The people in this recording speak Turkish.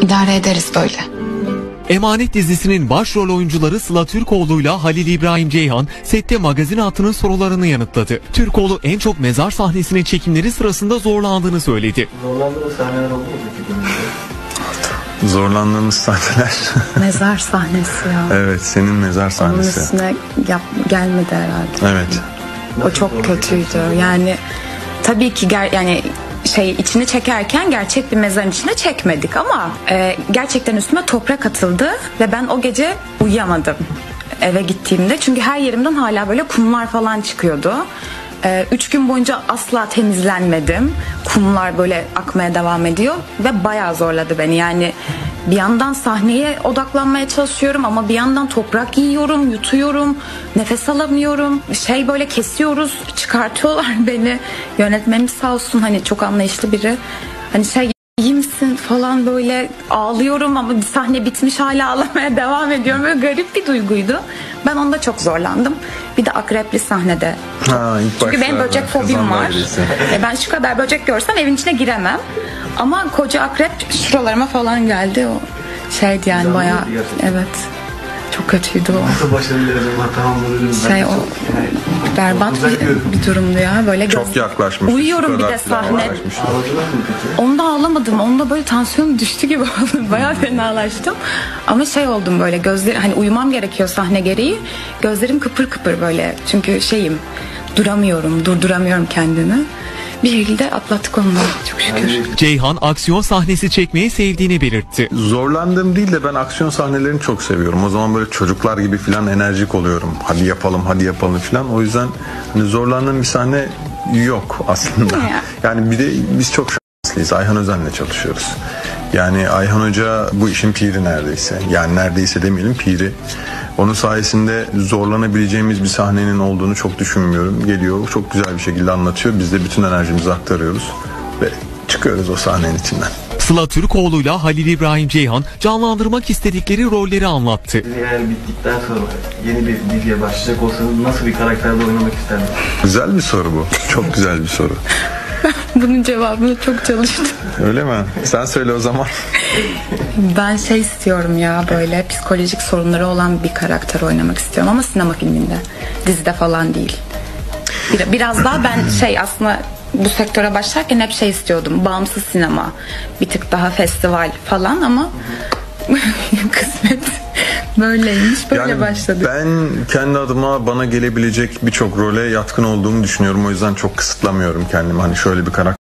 İdare ederiz böyle. Emanet dizisinin başrol oyuncuları Sıla Türkoğlu'yla Halil İbrahim Ceyhan sette magazin hattının sorularını yanıtladı. Türkoğlu en çok mezar sahnesinin çekimleri sırasında zorlandığını söyledi. Zorlandığınız sahneler oldu mu peki? Zorlandığımız sahneler. Mezar sahnesi ya. Evet, senin mezar sahnesi. Onun üstüne gelmedi herhalde. Evet. O çok kötüydü. Yani tabii ki yani içini çekerken gerçek bir mezarın içinde çekmedik ama gerçekten üstüme toprak atıldı ve ben o gece uyuyamadım eve gittiğimde. Çünkü her yerimden hala böyle kumlar falan çıkıyordu. 3 gün boyunca asla temizlenmedim. Kumlar böyle akmaya devam ediyor ve bayağı zorladı beni. Yani bir yandan sahneye odaklanmaya çalışıyorum ama bir yandan toprak yiyorum, yutuyorum, nefes alamıyorum. Böyle kesiyoruz, çıkartıyorlar beni. Yönetmenimiz sağ olsun, hani çok anlayışlı biri. Hani iyi misin falan, böyle ağlıyorum ama bir sahne bitmiş hala ağlamaya devam ediyorum. Böyle garip bir duyguydu. Ben onda çok zorlandım. Bir de akrepli sahnede. Çünkü benim böcek fobim var. Ben şu kadar böcek görsem evin içine giremem. Ama koca akrep şuralarıma falan geldi. O yani bayağı, evet. Çok kötüydü o. Nasıl başarabilirim? O berbat bir durumdu ya. Böyle çok yaklaşmış. Uyuyorum bir de sahne. Onda ağlamadım. Onda böyle tansiyonum düştü gibi oldu. Bayağı fenalaştım. Ama oldum böyle, gözlerim, hani uyumam gerekiyor sahne gereği. Gözlerim kıpır kıpır böyle. Çünkü durduramıyorum kendimi. Bir şekilde atlattık onu, çok şükür. Ceyhan aksiyon sahnesi çekmeyi sevdiğini belirtti. Zorlandığım değil de ben aksiyon sahnelerini çok seviyorum. O zaman böyle çocuklar gibi falan enerjik oluyorum. Hadi yapalım falan. O yüzden hani zorlandığım bir sahne yok aslında. Yani bir de biz çok şanslıyız. Ayhan Özen'le çalışıyoruz. Yani Ayhan Hoca bu işin piri neredeyse. Yani neredeyse demeyelim, piri. Onun sayesinde zorlanabileceğimiz bir sahnenin olduğunu çok düşünmüyorum. Geliyor, çok güzel bir şekilde anlatıyor. Biz de bütün enerjimizi aktarıyoruz ve çıkıyoruz o sahnenin içinden. Sıla Türkoğlu'yla Halil İbrahim Ceyhan canlandırmak istedikleri rolleri anlattı. Eğer bittikten sonra yeni bir diziye başlayacak olsanız nasıl bir karakterde oynamak isterdiniz? Güzel bir soru bu. Çok güzel bir soru. Bunun cevabını çok çalıştım. Öyle mi? Sen söyle o zaman. Ben istiyorum ya, böyle psikolojik sorunları olan bir karakter oynamak istiyorum ama sinema filminde, dizide falan değil. Biraz daha ben aslında bu sektöre başlarken hep istiyordum, bağımsız sinema, bir tık daha festival falan ama kısmet böyleymiş, böyle başladık. Ben kendi adıma bana gelebilecek birçok role yatkın olduğumu düşünüyorum. O yüzden çok kısıtlamıyorum kendimi. Hani şöyle bir karakter